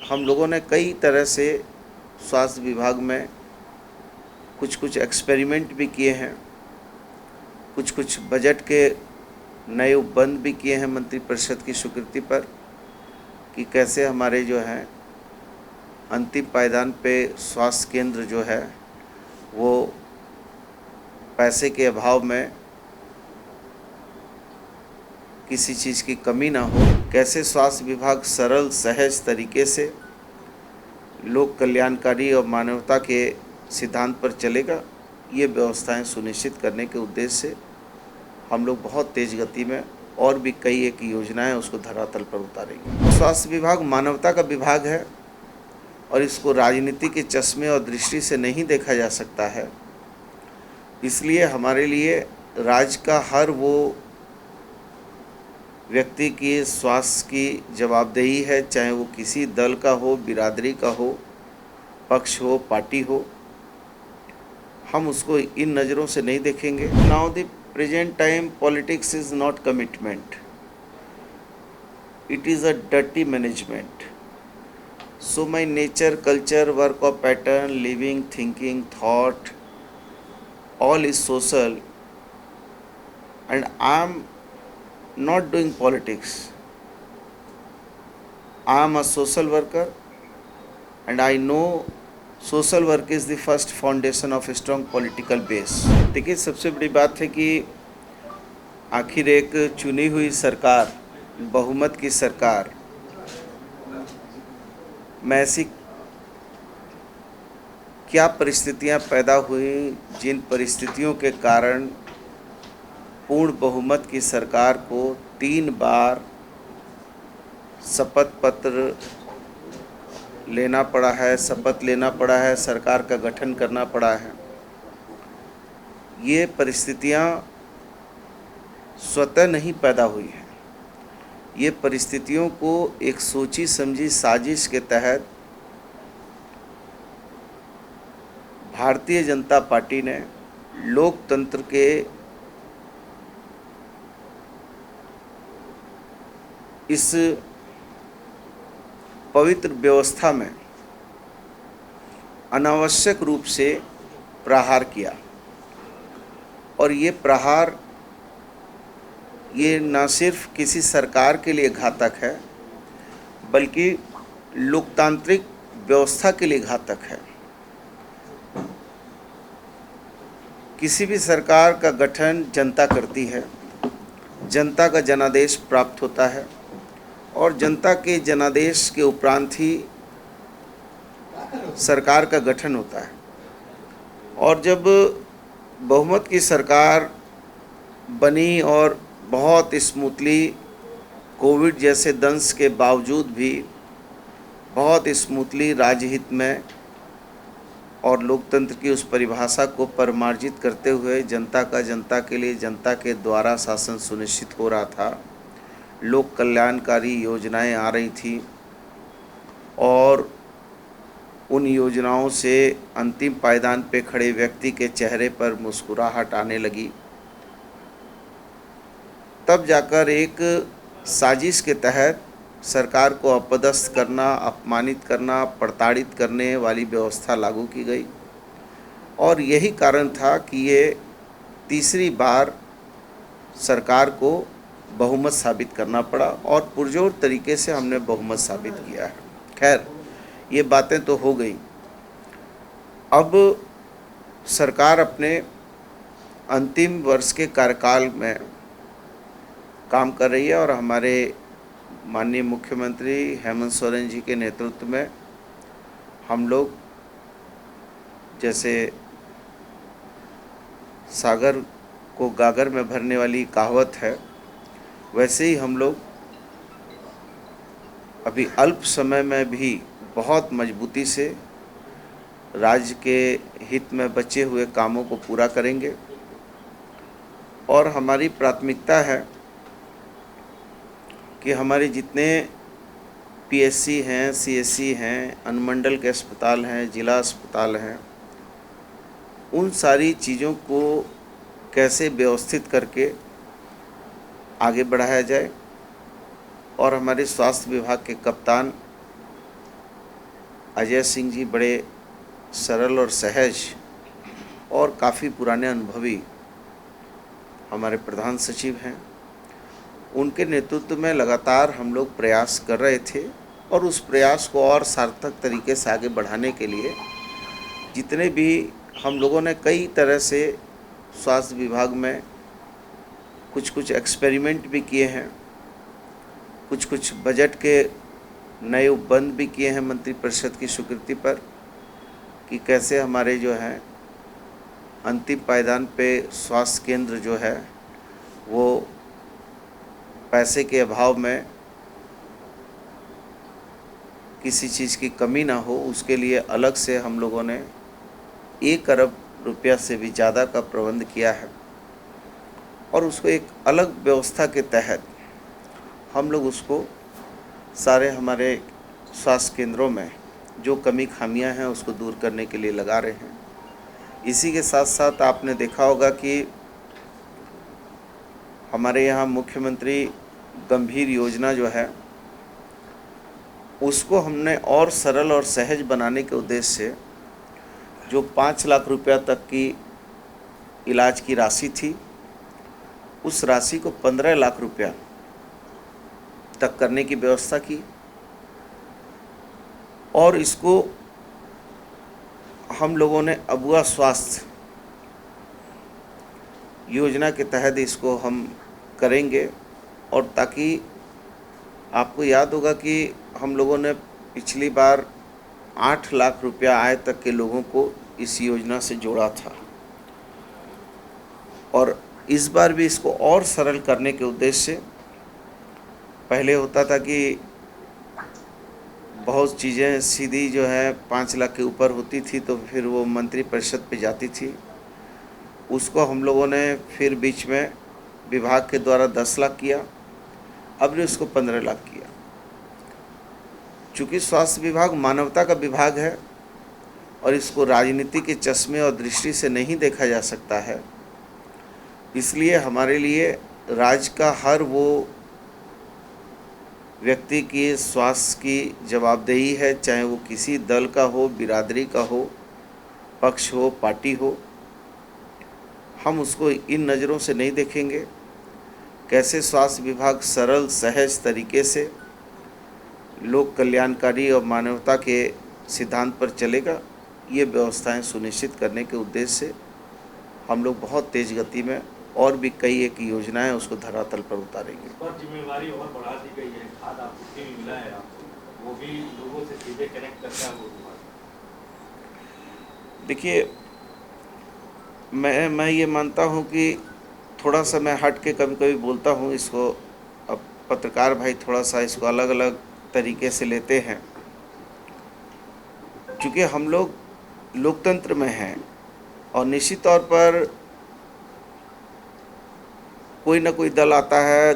हम लोगों ने कई तरह से स्वास्थ्य विभाग में कुछ एक्सपेरिमेंट भी किए हैं, कुछ बजट के नए उपबंध भी किए हैं मंत्रिपरिषद की स्वीकृति पर कि कैसे हमारे जो हैं अंतिम पायदान पे स्वास्थ्य केंद्र जो है वो पैसे के अभाव में किसी चीज़ की कमी ना हो, कैसे स्वास्थ्य विभाग सरल सहज तरीके से लोक कल्याणकारी और मानवता के सिद्धांत पर चलेगा, ये व्यवस्थाएं सुनिश्चित करने के उद्देश्य से हम लोग बहुत तेज़ गति में और भी कई एक योजनाएं उसको धरातल पर उतारेंगे। स्वास्थ्य विभाग मानवता का विभाग है और इसको राजनीति के चश्मे और दृष्टि से नहीं देखा जा सकता है। इसलिए हमारे लिए राज्य का हर वो व्यक्ति की स्वास्थ्य की जवाबदेही है, चाहे वो किसी दल का हो, बिरादरी का हो, पक्ष हो, पार्टी हो। हम उसको इन नज़रों से नहीं देखेंगे। Now the present time politics is not commitment, it is a dirty management. So my nature, culture, work of pattern, living, thinking, thought, all is social, and I am not doing politics. I am a social worker, and I know social work is the first foundation of a strong political base. देखिए, सबसे बड़ी बात है कि आखिर एक चुनी हुई सरकार, बहुमत की सरकार में ऐसी क्या परिस्थितियां पैदा हुई जिन परिस्थितियों के कारण पूर्ण बहुमत की सरकार को 3 बार शपथ पत्र लेना पड़ा है, शपथ लेना पड़ा है, सरकार का गठन करना पड़ा है। ये परिस्थितियां स्वतः नहीं पैदा हुई हैं। ये परिस्थितियों को एक सोची समझी साजिश के तहत भारतीय जनता पार्टी ने लोकतंत्र के इस पवित्र व्यवस्था में अनावश्यक रूप से प्रहार किया। और ये प्रहार ये न सिर्फ किसी सरकार के लिए घातक है, बल्कि लोकतांत्रिक व्यवस्था के लिए घातक है। किसी भी सरकार का गठन जनता करती है, जनता का जनादेश प्राप्त होता है और जनता के जनादेश के उपरांत ही सरकार का गठन होता है। और जब बहुमत की सरकार बनी और बहुत स्मूथली कोविड जैसे दंश के बावजूद भी बहुत स्मूथली राज्यहित में और लोकतंत्र की उस परिभाषा को परिमार्जित करते हुए जनता का जनता के लिए जनता के द्वारा शासन सुनिश्चित हो रहा था, लोक कल्याणकारी योजनाएं आ रही थी और उन योजनाओं से अंतिम पायदान पे खड़े व्यक्ति के चेहरे पर मुस्कुराहट आने लगी। तब जाकर एक साजिश के तहत सरकार को अपदस्थ करना, अपमानित करना, प्रताड़ित करने वाली व्यवस्था लागू की गई। और यही कारण था कि ये तीसरी बार सरकार को बहुमत साबित करना पड़ा और पुरजोर तरीके से हमने बहुमत साबित किया है। खैर, ये बातें तो हो गई। अब सरकार अपने अंतिम वर्ष के कार्यकाल में काम कर रही है और हमारे माननीय मुख्यमंत्री हेमंत सोरेन जी के नेतृत्व में हम लोग जैसे सागर को गागर में भरने वाली कहावत है, वैसे ही हम लोग अभी अल्प समय में भी बहुत मजबूती से राज्य के हित में बचे हुए कामों को पूरा करेंगे। और हमारी प्राथमिकता है कि हमारे जितने पीएससी हैं, सीएससी हैं, अनुमंडल के अस्पताल हैं, जिला अस्पताल हैं, उन सारी चीज़ों को कैसे व्यवस्थित करके आगे बढ़ाया जाए। और हमारे स्वास्थ्य विभाग के कप्तान अजय सिंह जी बड़े सरल और सहज और काफ़ी पुराने अनुभवी हमारे प्रधान सचिव हैं। उनके नेतृत्व में लगातार हम लोग प्रयास कर रहे थे और उस प्रयास को और सार्थक तरीके से आगे बढ़ाने के लिए जितने भी हम लोगों ने कई तरह से स्वास्थ्य विभाग में कुछ एक्सपेरिमेंट भी किए हैं, कुछ बजट के नए उपबंध भी किए हैं मंत्रिपरिषद की स्वीकृति पर कि कैसे हमारे जो है अंतिम पायदान पे स्वास्थ्य केंद्र जो है वो पैसे के अभाव में किसी चीज़ की कमी ना हो, उसके लिए अलग से हम लोगों ने 1 अरब रुपया से भी ज़्यादा का प्रबंध किया है और उसको एक अलग व्यवस्था के तहत हम लोग उसको सारे हमारे स्वास्थ्य केंद्रों में जो कमी खामियां हैं उसको दूर करने के लिए लगा रहे हैं। इसी के साथ साथ आपने देखा होगा कि हमारे यहाँ मुख्यमंत्री गंभीर योजना जो है उसको हमने और सरल और सहज बनाने के उद्देश्य से जो 5 लाख रुपया तक की इलाज की राशि थी उस राशि को 15 लाख रुपया तक करने की व्यवस्था की और इसको हम लोगों ने अबुआ स्वास्थ्य योजना के तहत इसको हम करेंगे। और ताकि आपको याद होगा कि हम लोगों ने पिछली बार 8 लाख रुपया आय तक के लोगों को इस योजना से जोड़ा था और इस बार भी इसको और सरल करने के उद्देश्य से पहले होता था कि बहुत चीज़ें सीधी जो है 5 लाख के ऊपर होती थी तो फिर वो मंत्रिपरिषद पे जाती थी, उसको हम लोगों ने फिर बीच में विभाग के द्वारा 10 लाख किया, अब ने उसको 15 लाख किया। चूँकि स्वास्थ्य विभाग मानवता का विभाग है और इसको राजनीति के चश्मे और दृष्टि से नहीं देखा जा सकता है, इसलिए हमारे लिए राज्य का हर वो व्यक्ति की स्वास्थ्य की जवाबदेही है, चाहे वो किसी दल का हो, बिरादरी का हो, पक्ष हो, पार्टी हो। हम उसको इन नज़रों से नहीं देखेंगे। कैसे स्वास्थ्य विभाग सरल सहज तरीके से लोक कल्याणकारी और मानवता के सिद्धांत पर चलेगा, ये व्यवस्थाएं सुनिश्चित करने के उद्देश्य से हम लोग बहुत तेज़ गति में और भी कई एक योजनाएं उसको धरातल पर उतारेंगे। पर जिम्मेवारी और बढ़ा दी गई है, खाद आपूर्ति भी मिला है आपको, वो भी लोगों से सीधे कनेक्ट करता है वो। देखिए, मैं ये मानता हूँ कि थोड़ा सा मैं हट के कभी कभी बोलता हूँ इसको, अब पत्रकार भाई थोड़ा सा इसको अलग अलग तरीके से लेते हैं। क्योंकि हम लोग लोकतंत्र में हैं और निश्चित तौर पर कोई ना कोई दल आता है,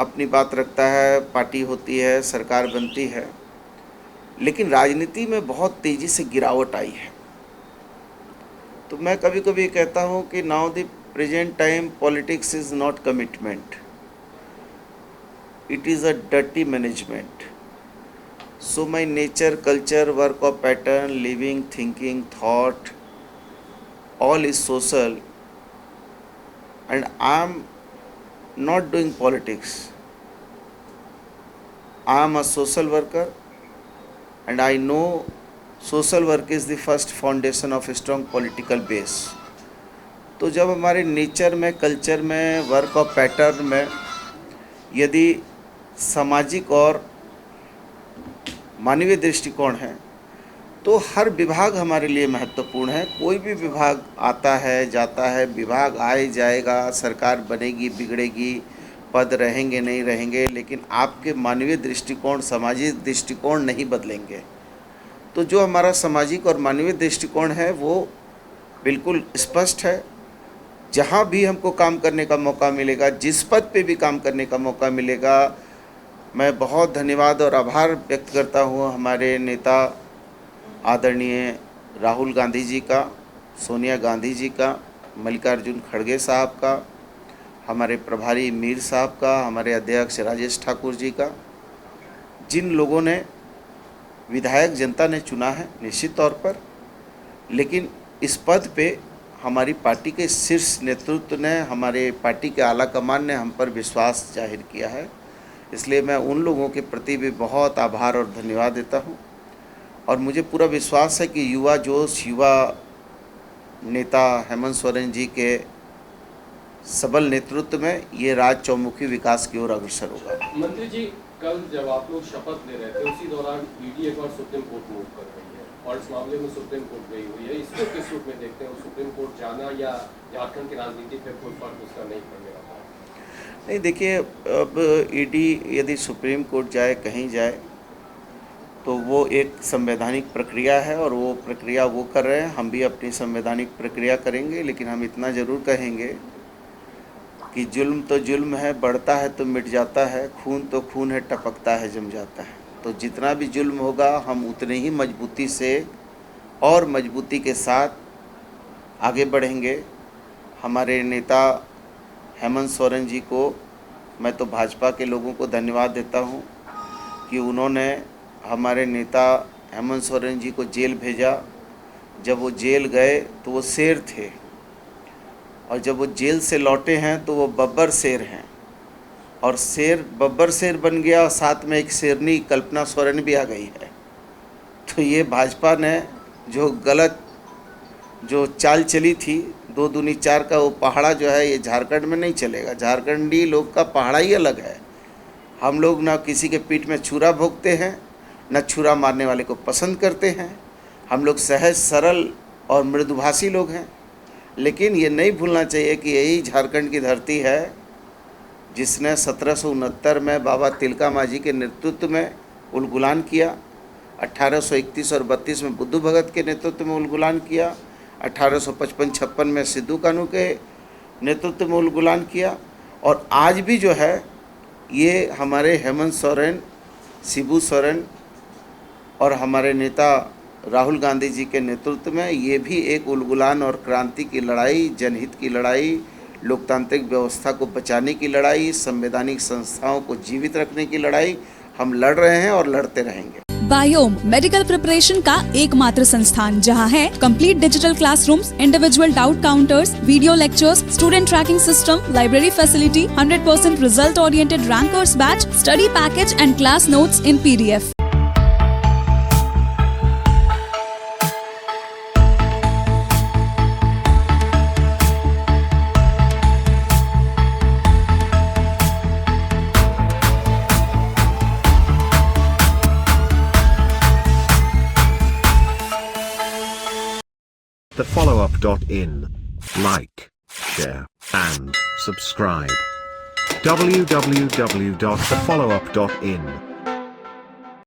अपनी बात रखता है, पार्टी होती है, सरकार बनती है, लेकिन राजनीति में बहुत तेज़ी से गिरावट आई है। तो मैं कभी कभी कहता हूँ कि now the present time politics is not commitment, it is a dirty management. So my nature, culture, work of pattern, living, thinking, thought, all is social, and I am not doing politics. I am a social worker and I know social work is the first foundation of a strong political base. तो जब हमारे nature में, culture में, work of pattern में यदि सामाजिक और मानवीय दृष्टिकोण है तो हर विभाग हमारे लिए महत्वपूर्ण है। कोई भी विभाग आता है जाता है, विभाग आए जाएगा, सरकार बनेगी बिगड़ेगी, पद रहेंगे नहीं रहेंगे, लेकिन आपके मानवीय दृष्टिकोण, सामाजिक दृष्टिकोण नहीं बदलेंगे। तो जो हमारा सामाजिक और मानवीय दृष्टिकोण है वो बिल्कुल स्पष्ट है। जहाँ भी हमको काम करने का मौका मिलेगा, जिस पद पे भी काम करने का मौका मिलेगा, मैं बहुत धन्यवाद और आभार व्यक्त करता हूँ हमारे नेता आदरणीय राहुल गांधी जी का, सोनिया गांधी जी का, मल्लिकार्जुन खड़गे साहब का, हमारे प्रभारी मीर साहब का, हमारे अध्यक्ष राजेश ठाकुर जी का, जिन लोगों ने विधायक जनता ने चुना है निश्चित तौर पर, लेकिन इस पद पे हमारी पार्टी के शीर्ष नेतृत्व ने, हमारे पार्टी के आला कमान ने हम पर विश्वास जाहिर किया है। इसलिए मैं उन लोगों के प्रति भी बहुत आभार और धन्यवाद देता हूं। और मुझे पूरा विश्वास है कि युवा जोश, युवा नेता हेमंत सोरेन जी के सबल नेतृत्व में ये राज्य चौमुखी विकास की ओर अग्रसर होगा। मंत्री जी, कल जब आप लोग शपथ ले रहे थे उसी दौरान ईडी एक बार सुप्रीम कोर्ट मूव कर रही है और इस मामले में सुप्रीम कोर्ट गई हुई है। इसको किस रूप में देखते हैं? सुप्रीम कोर्ट जाना या झारखंड की राजनीति पर कोई फर्क उसका नहीं पड़ने वाला? नहीं, देखिए, अब ईडी यदि सुप्रीम कोर्ट जाए, कहीं जाए, तो वो एक संवैधानिक प्रक्रिया है और वो प्रक्रिया वो कर रहे हैं। हम भी अपनी संवैधानिक प्रक्रिया करेंगे, लेकिन हम इतना ज़रूर कहेंगे कि जुल्म तो जुल्म है, बढ़ता है तो मिट जाता है, खून तो खून है, टपकता है, जम जाता है। तो जितना भी जुल्म होगा हम उतने ही मजबूती से और मजबूती के साथ आगे बढ़ेंगे। हमारे नेता हेमंत सोरेन जी को मैं तो भाजपा के लोगों को धन्यवाद देता हूं कि उन्होंने हमारे नेता हेमंत सोरेन जी को जेल भेजा। जब वो जेल गए तो वो शेर थे, और जब वो जेल से लौटे हैं तो वो बब्बर शेर हैं, और शेर बब्बर शेर बन गया और साथ में एक शेरनी कल्पना सोरेन भी आ गई है। तो ये भाजपा ने जो गलत जो चाल चली थी 2 दूनी 4 का, वो पहाड़ा जो है ये झारखंड में नहीं चलेगा। झारखंडी लोग का पहाड़ा ही अलग है। हम लोग ना किसी के पीठ में छुरा भोंकते हैं, न छुरा मारने वाले को पसंद करते हैं। हम लोग सहज सरल और मृदुभाषी लोग हैं। लेकिन ये नहीं भूलना चाहिए कि यही झारखंड की धरती है जिसने 1769 में बाबा तिलका मांझी के नेतृत्व में उलगुलान किया, 1831 और 32 में बुद्धू भगत के नेतृत्व में उलगुलान किया, 1855-56 में सिद्धू कानू के नेतृत्व में उलगुलान किया, और आज भी जो है ये हमारे हेमंत सोरेन, शिबू सोरेन और हमारे नेता राहुल गांधी जी के नेतृत्व में ये भी एक उलगुलान और क्रांति की लड़ाई, जनहित की लड़ाई, लोकतांत्रिक व्यवस्था को बचाने की लड़ाई, संवैधानिक संस्थाओं को जीवित रखने की लड़ाई हम लड़ रहे हैं और लड़ते रहेंगे। बायोम मेडिकल प्रिपरेशन का एकमात्र संस्थान जहां है complete digital classrooms, individual doubt counters, video lectures, student tracking system, library facility, 100% result oriented rankers batch, study package and class notes in PDF। thefollowup.in. Like, share, and subscribe. www.thefollowup.in